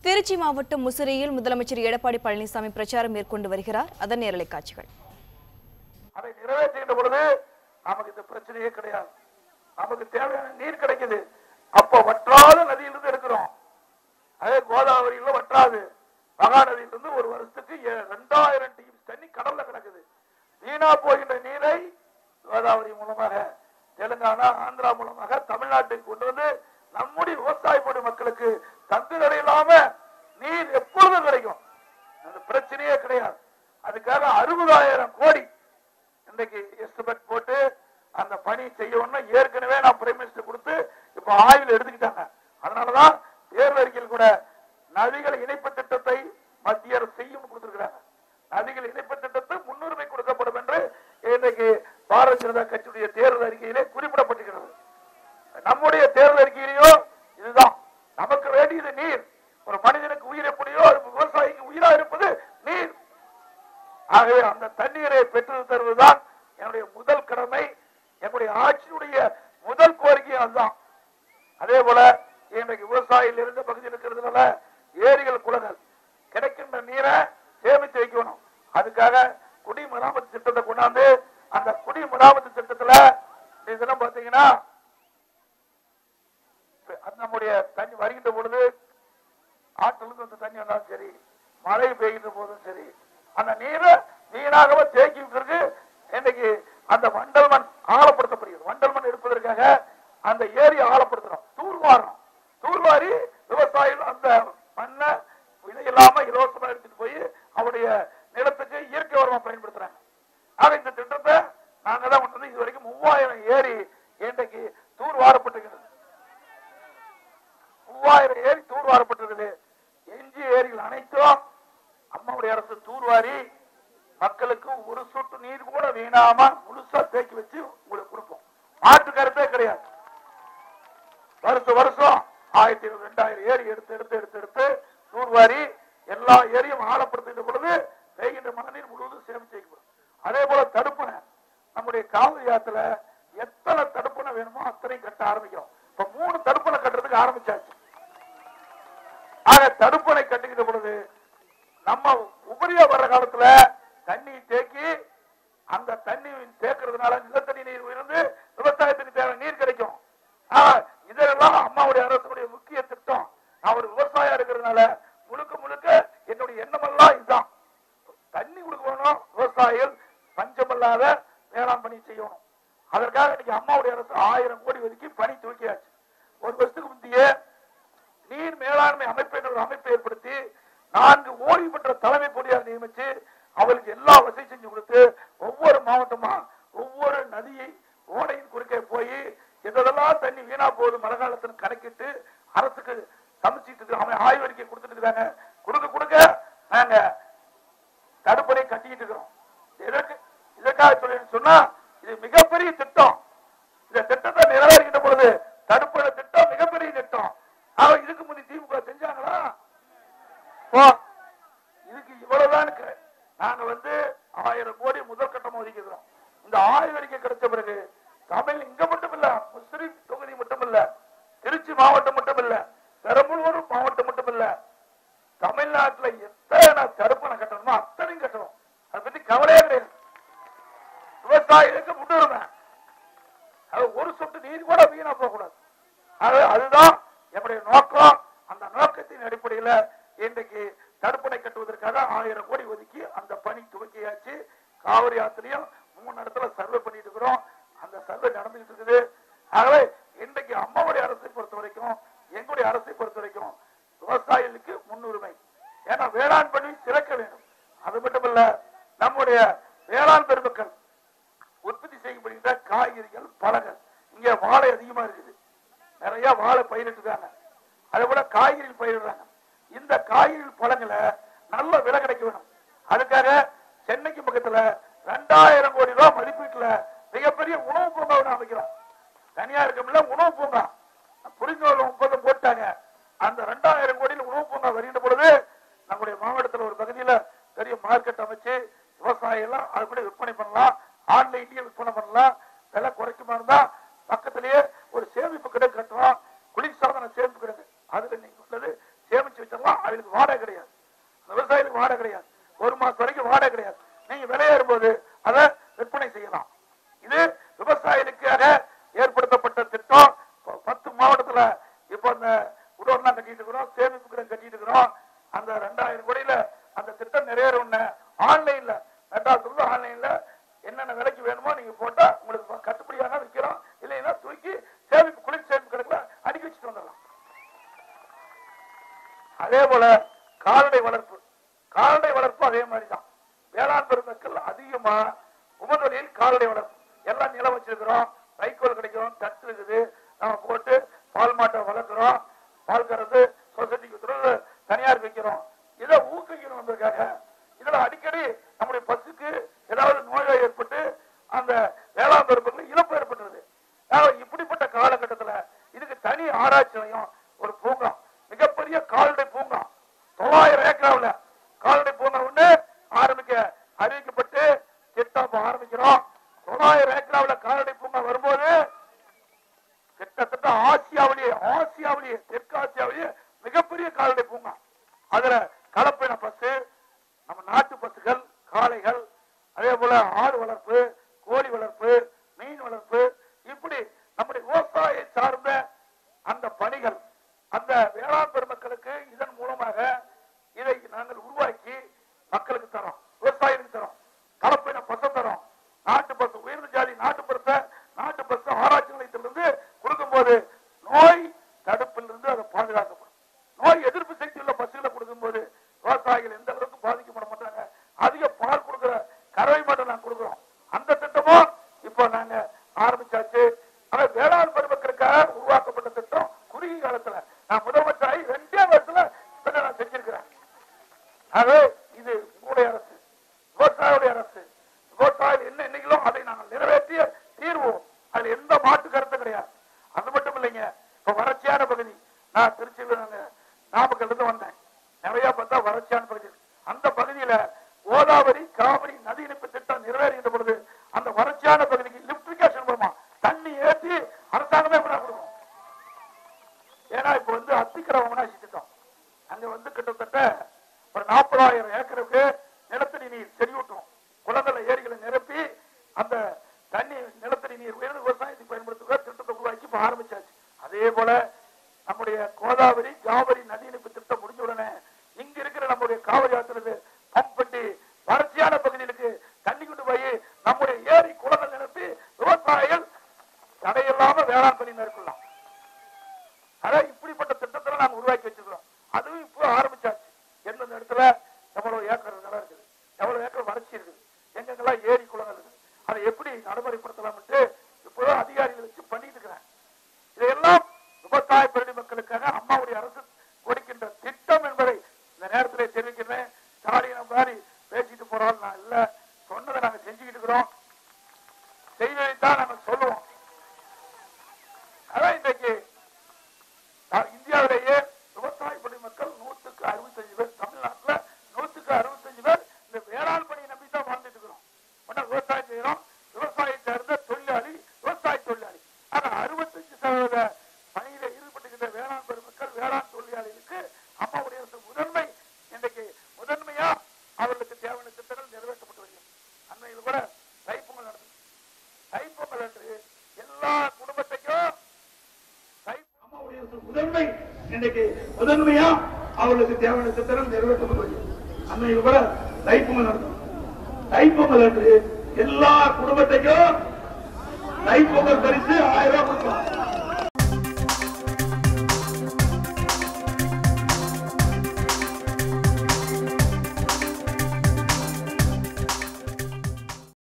திருச்சி மாவட்டம் முசிறியில் முதலமைச்சர் எடப்பாடி பழனிசாமி பிரச்சாரம் மேற்கொண்டு வருகிறார். அதன் நேரலை காட்சிகள். அதை நிறைவேற்றுகின்ற பொழுது நமக்கு இந்த பிரச்சனையே கிடையாது. நமக்கு தேவையான நீர் கிடைக்குது. அப்ப வற்றாத நதியிலிருந்து எடுக்கிறோம். அதே கோதாவரியில வற்றாது. மகாநதியிலிருந்து ஒரு வருஷத்துக்கு 2000 டிஎம் தண்ணி கடல்ல கிடக்குது. வீணா போகின்ற நீரை கோதாவரி மூலமாக தெலுங்கானா, ஆந்திரா மூலமாக தமிழ்நாட்டுக்கு கொண்டு வந்து நம்முடைய விவசாய மக்களுக்கு தங்குதடை இல்லாம நீர் எப்பொழுதும் கிடைக்கும். அந்த பிரச்சனையே கிடையாது. அதுக்காக 60,000 கோடி இன்றைக்கு எஸ்டிமேட் போட்டு அந்த பணி செய்யணும். ஏற்கனவே நான் பிரைம் மினிஸ்டர் கொடுத்து இப்ப ஆய்வில் எடுத்துக்கிட்டாங்க. அதனாலதான் தேர்தல் அறிக்கையில் கூட நதிகள் இணைப்பு திட்டத்தை மத்திய அரசு செய்யும் கொடுத்திருக்கிறாங்க. நதிகள் இணைப்பு திட்டத்தை முன்னுரிமை கொடுக்கப்படும் என்று இன்றைக்கு பாரதிய ஜனதா கட்சியுடைய தேர்தல் அறிக்கையிலே குறிப்பிடப்பட்டிருக்கிறது. நம்முடைய தேர்தல் அறிக்கையிலேயோ இதுதான் நமக்கு வேண்டியது நீர். ஒரு மனிதனுக்கு உயிர் எப்படியோ விவசாயிக்கு உயிரா இருப்பது நீர். ஆகவே அந்த தண்ணீரை பெற்று தருவதுதான் என்னுடைய முதல் கடமை. என்னுடைய ஆட்சியுடைய முதல் கோரிக்கை அதுதான். அதே போல இன்றைக்கு விவசாயிகள் இருந்த பகுதியில் இருக்கிறதுனால ஏரிகள், குளங்கள் கிடைக்கின்ற நீரை சேமித்து வைக்கணும். அதுக்காக குடிமராமத்து திட்டத்தை கொண்டாந்து அந்த குடிமராமத்து திட்டத்துல இதெல்லாம் பாத்தீங்கன்னா நம்முடைய தண்ணி வருகின்ற பொழுது ஆற்றிலிருந்து அந்த தண்ணி வந்தாலும் சரி, மழை பெய்கின்ற போதும் சரி, அந்த நீரை வீணாகவே தேக்கி விட்டு இன்னைக்கு அந்த வண்டல் மண் ஆழப்படுத்தப்படுகிறது. வண்டல் மண் எடுப்பதற்காக அந்த ஏரியை ஆழப்படுத்தணும், தூர்வாரணும். தூர்வாரி விவசாயிகள் அந்த மண்ணை விலையில்லாம இலவசமா எடுத்துட்டு போய் அவருடைய நிலத்துக்கு இயற்கை உரமா பயன்படுத்துறாங்க. ஆக இந்த திட்டத்தை நாங்க தான் கொண்டு வந்து இது வரைக்கும் 3000 ஏரி இன்றைக்கு தூர்வாரப்பட்டிருக்கிறது. 3000 ஏரி தூர்வாரப்பட்டிருக்குது. எஞ்சிய ஏரிகள் அனைத்தும் அம்மாவுடைய அரசு தூர்வாரி மக்களுக்கு ஒரு சொட்டு நீர் கூட வீணாம முழுசா தேக்கி வச்சு உங்களுக்கு கொடுப்போம். மாற்று கருத்தே கிடையாது. வருஷம் 1000-2000 ஏரி எடுத்து தூர்வாரி எல்லா ஏரியும் ஆழப்படுத்துகின்ற பொழுது பெய்கின்ற மழைநீர் முழுவதும் சேமித்து வைக்கப்படும். அதே போல தடுப்பணை நம்முடைய காவிரி ஆத்துல எத்தனை தடுப்பணை வேணுமோ அத்தனை கட்ட ஆரம்பிக்கிறோம். இப்ப 3 தடுப்பணை கட்டுறதுக்கு ஆரம்பிச்சாச்சு. ஆக தடுப்பணை கட்டுகின்ற பொழுது நம்ம உபரியா வர்ற காலத்துல தண்ணி தேக்கி அந்த தண்ணி தேக்கிறதுனால நிலத்தடி நீர் உயர்ந்து விவசாயத்துக்கு தேவையான நீர் கிடைக்கும். இதெல்லாம் அம்மாவுடைய அரசுடைய முக்கிய திட்டம். நான் ஒரு விவசாயம் இருக்கிறதுனால முழுக்க என்னுடைய எண்ணமெல்லாம் இதுதான். தண்ணி கொடுக்கணும், விவசாயிகள் பஞ்சமில்லாத வேளாண் பணி செய்யணும். அதற்காக இன்னைக்கு அம்மாவுடைய அரசு 1000 கோடி ஒதுக்கி பணி துவக்கியாச்சு. ஒரு வருஷத்துக்கு முந்தைய நீர் மேலாண்மை அமைப்பு என்ற ஒரு அமைப்பை ஏற்படுத்தி 4 ஓய்வு பெற்ற தலைமை பொறியாளர் நியமிச்சு அவளுக்கு எல்லா வசதி செஞ்சு கொடுத்து ஒவ்வொரு மாவட்டமா ஒவ்வொரு நதியை ஓடையின் குறுக்கே போய் எதெல்லாம் தண்ணி வீணா போகுது மழை காலத்தில் கணக்கிட்டு அரசுக்கு சமைச்சிட்டு அவன் ஆய்வறிக்கை கொடுத்துட்டு இருக்காங்க. கொடுக்க நாங்க தடுப்பணை கட்டிக்கிட்டு இருக்கிறோம். இதற்காக சொன்னா இது மிகப்பெரிய திட்டம். இந்த திட்டத்தை நிறைவேறுகின்ற பொழுது தடுப்பணை திட்டம் மிகப்பெரிய திட்டம். இதுக்கு முந்தி திமுக செஞ்சாங்களா? இதுக்கு இவ்வளவுதான். நாங்க 1000 கோடி முதல் கட்டமா ஒதுக்கிறோம். இந்த ஆய்வறிக்கை கிடைச்ச பிறகு தமிழ் இங்க மட்டும் இல்ல, முசிறி தொகுதி மட்டும் இல்ல, திருச்சி மாவட்டம் மட்டும் இல்ல, பெரம்பலூர் மாவட்டம் மட்டும் இல்ல, தமிழ்நாட்டில் எத்தனை தடுப்பணை கட்டணுமோ அத்தனையும் கட்டணும். அதை பத்தி கவலையே கிடையாது. விவசாயிகளுக்கு முன்னுரிமை. அது ஒரு சொட்டு நீர் கூட வீணா போகக்கூடாது. அதுதான் என்னுடைய நோக்கம். அந்த நோக்கத்தின் அடிப்படையில் இன்றைக்கு தடுப்பணை கட்டுவதற்காக 1000 கோடி ஒதுக்கி அந்த பணி துவக்கியாச்சு. காவிரி ஆத்திலையும் 3 இடத்துல சர்வே பண்ணிட்டு இருக்கிறோம். அந்த சர்வே நடந்துகிட்டு இருக்குது. ஆகவே இன்றைக்கு அம்மாவுடைய அரசை பொறுத்த வரைக்கும், எங்களுடைய அரசை பொறுத்த வரைக்கும் விவசாயிகளுக்கு முன்னுரிமை. ஏன்னா வேளாண் பணி சிறக்க வேண்டும். அது மட்டுமல்ல, நம்முடைய வேளாண் பெருமக்கள் உற்பத்தி செய்யப்படுகின்ற காய்கறிகள், பழங்கள், இங்க வாழை அதிகமா இருக்குது. நிறைய வாழை பயிரிட்டுறாங்க. அதே போல காய்கறிகள் பயிரிடுறாங்க. இந்த காய்கறிகள், பழங்களை நல்ல விலை கிடைக்க வேணும். அதுக்காக சென்னைக்கு பக்கத்துல 2000 கோடி ரூபாய் மதிப்பீட்டுல மிகப்பெரிய உணவு பூங்கா அமைக்கிறோம். தனியா இருக்கல உணவு பூங்கா புரிஞ்சோர் 30 போட்டாங்க. அந்த 2000 கோடியில் உணவு பூங்கா வருகின்ற பொழுது நம்முடைய மாவட்டத்தில் ஒரு பகுதியில பெரிய மார்க்கெட் அமைச்சு விவசாயிகள் அது கூட விற்பனை பண்ணலாம். ஆன்லைன்லயே விற்பனை பண்ணலாம். விலை குறைக்குமா இருந்தா பக்கத்திலேயே ஒரு சேமிப்பு கிடங்கு கட்டுறோம். குளிர்சாதன சேமிப்பு கிடங்கு அதுல நீங்க சேமிச்சு வச்சிடலாம். அவங்களுக்கு வாடகை கிடையாது, விவசாயிகளுக்கு வாடகை கிடையாது, 1 மாசம் வரைக்கும் வாடகை கிடையாது. நீங்க விலையேறும் போது அதை விற்பனை செய்யலாம். இது விவசாயிகளுக்காக ஏற்படுத்தப்பட்ட திட்டம். 10 மாவட்டத்துல இப்ப அந்த உடலாம் கட்டிட்டு இருக்கிறோம், சேமிப்பு கிடம் கட்டிட்டு இருக்கிறோம். அந்த 2000 கோடியில அந்த திட்டம் நிறைவேறும். ஆன்லைன்ல மெட்ராஸ் ஆன்லைன்ல என்னென்ன விலைக்கு வேணுமோ நீங்க போட்டா உங்களுக்கு கட்டுப்படியாக விற்கிறோம். இல்லைன்னா தூக்கி சேமிப்பு குளிர் சேமிப்பு கிடக்குல அடிக்க வச்சுட்டு வந்துடலாம். அதே போல கால்நடை வளர்ப்பு அதே மாதிரிதான். வேளாண் பெருமக்கள் அதிகமா உமதொழில் கால்நடை வளர்ப்பு எல்லாம் நிலம் வச்சிருக்கிறோம், வைக்கோல் கிடைக்கும், தட்டு இருக்குது, நம்ம போட்டு பால் மாட்டை வளர்க்கிறோம், பால் கறந்து சொசைட்டிக்கு தனியார் வைக்கிறோம். இதை ஊக்குவிக்கணும் வந்திருக்காங்க. இதுல அடிக்கடி நம்முடைய பசுக்கு ஏதாவது நோய் ஏற்பட்டு அந்த வேளாண் பெருமக்கள் இழப்பு ஏற்பட்டுருது. இப்படிப்பட்ட காலகட்டத்தில் இதுக்கு தனி ஆராய்ச்சி நிலையம், ஒரு பூங்கா, மிகப்பெரிய கால்நடை பூங்கா 900 ஏக்கராவில் கால்நடை பூங்கா ஒண்ணு அறிவிக்கப்பட்டு திட்டம் ஆரம்பிக்கிறோம். 900 ஏக்கராவில் கால்நடை பூங்கா வரும்போது கிட்டத்தட்ட ஆசியாவிலேயே தெற்காசியாவிலேயே மிகப்பெரிய கால்நடை பூங்கா. அதுல கலப்பின பசு, நம்ம நாட்டு பசுகள், காளைகள், அதே போல ஆடு வளர்ப்பு, கோழி வளர்ப்பு, மீன் வளர்ப்பு, இப்படி நம்முடைய விவசாய சார்ந்த அந்த பணிகள் அந்த வேளாண் பெருமக்களுக்கு இதன் மூலமாக இதை நாங்கள் உருவாக்கி மக்களுக்கு தரோம், விவசாயிகளுக்கு தரோம். கலப்பின பசு தரோம், நாட்டு பசு, உயர்ந்த ஜாதி நாட்டு பசு ஆராய்ச்சி நிலையத்திலிருந்து கொடுக்கும்போது நோய் தடுப்பிலிருந்து அதை பாதுகாக்கப்படும். நோய் எதிர்ப்பு சக்தி உள்ள பசுகளை கொடுக்கும்போது விவசாயிகள் எந்த அளவுக்கு பாதிக்கப்பட மாட்டாங்க. அதிக பால் கொடுக்கிற கறவை மட்டும் நாங்கள் கொடுக்குறோம். அந்த திட்டமும் இப்போ நாங்க ஆரம்பிச்சாச்சு. ஆனா வேளாண் பெருமக்களுக்காக உருவாக்கப்பட்ட திட்டம் குறுகிய காலத்துல நான் முதலமைச்சராகி 2 வருஷத்துல நான் செஞ்சிருக்கிறேன். ஆகவே இது உங்களுடைய அரசு, விவசாயியுடைய அரசு. விவசாயிகள் என்ன இன்னைக்கும் அதை நாங்கள் நிறைவேற்றிய தீர்வோம். அதுல எந்த மாற்று கருத்து கிடையாது. அது மட்டும் இல்லைங்க, இப்ப வறட்சியான பகுதி, நான் திருச்சி நாமக்கல் இருந்து வந்தேன், நிறைய பார்த்தா வறட்சியான பகுதி. அந்த பகுதியில கோதாவரி காவிரி நதி இணைப்பு திட்டம் நிறைவேறுகின்ற பொழுது அந்த வறட்சியான பகுதிக்கு லிப்டிகேஷன் மூலமா தண்ணி ஏற்றி அரசாங்கமே கொடுக்கணும். ஏன்னா இப்ப அத்திக்கர வமனாசி திட்டம் அங்க கிட்டத்தட்ட ஒரு 40,000 ஏக்கருக்கு நிலத்தடி நீர் செறிவூட்டும், குளங்களை ஏரிகளை நிரப்பி அந்த தண்ணி நிலத்தடி நீர் உயர்ந்த விவசாயத்துக்கு பயன்படுத்துகிற திட்டத்தை உருவாக்கி இப்ப ஆரம்பிச்சாச்சு. அதே போல நம்முடைய கோதாவரி காவிரி நதி இணைப்பு திட்டம் முடிஞ்ச உடனே இங்க இருக்கிற நம்முடைய காவிரி ஆற்றிலிருந்து பம்ப் பண்ணி வறட்சியான பகுதிகளுக்கு தண்ணி கொண்டு போய் நம்முடைய ஏரி குளங்கள் நிரப்பி விவசாயிகள் தடையில்லாம வேளாண் பணி மேற்கொள்ளலாம். அதான் இப்படிப்பட்ட திட்டத்தை நாங்கள் உருவாக்கி வச்சிருக்கிறோம். அதுவும் இப்போ ஆரம்பிச்சாச்சு. எந்தெந்த இடத்துல எவ்வளவு ஏக்கர் நிலம் இருக்குது, எவ்வளவு ஏக்கர் வறட்சி இருக்குது, எங்கெங்கெல்லாம் ஏரி குளங்கள் இருக்குது, அதை எப்படி நடைமுறைப்படுத்தலாம் இப்போ அதிகாரிகள் வச்சு பண்ணிட்டு இருக்கிறேன். இதையெல்லாம் விவசாய பெருடி மக்களுக்காக அம்மாவுடைய அரசு கொடுக்கின்ற திட்டம் என்பதை இந்த நேரத்தில் தெரிவிக்கிறேன். ஸ்டாலின் மாதிரி பேசிட்டு போறோம் நான் இல்ல, சொன்னதை நாங்க செஞ்சுக்கிட்டு இருக்கிறோம், செய்வதைத்தான் நாங்க சொல்லுவோம். அதான் இன்றைக்கு இந்தியாவிலேயே விவசாய பணி மக்கள் 165 பேர், தமிழ்நாட்டில் 165 பேர் இந்த வேளாண் பணியை நம்பி தான் வாழ்ந்துட்டு இருக்கிறோம். விவசாயம் செய்யறோம், விவசாயம் சார்ந்த தொழிலாளி, விவசாய தொழிலாளி. ஆனா 65% பணியில ஈடுபட்டுகின்ற வேளாண் பெருமக்கள், வேளாண் தொழிலாளிகளுக்கு அம்மாவுடைய முதன்மை இன்றைக்கு முதன்மையா அவர்களுக்கு தேவையான திட்டங்கள் நிறைவேற்றப்பட்டு வருகிறது. அண்மையில் கூட தைப்பொங்கல் நடந்தது. தைப்பொங்கல் என்று எல்லா குடும்பத்தையும் அம்மாவுடைய முதன்மை இன்றைக்கு முதன்மையா அவர்களுக்கு தேவையான திட்டங்கள் நிறைவேற்றப்பட்டு வருகிறது. அண்மையில் கூட தைப்பொங்கல் நடந்தது. தைப்பொங்கல் என்று எல்லா குடும்பத்தையும் தைப்பொங்கல் பரிசு 1000 ரூபாய்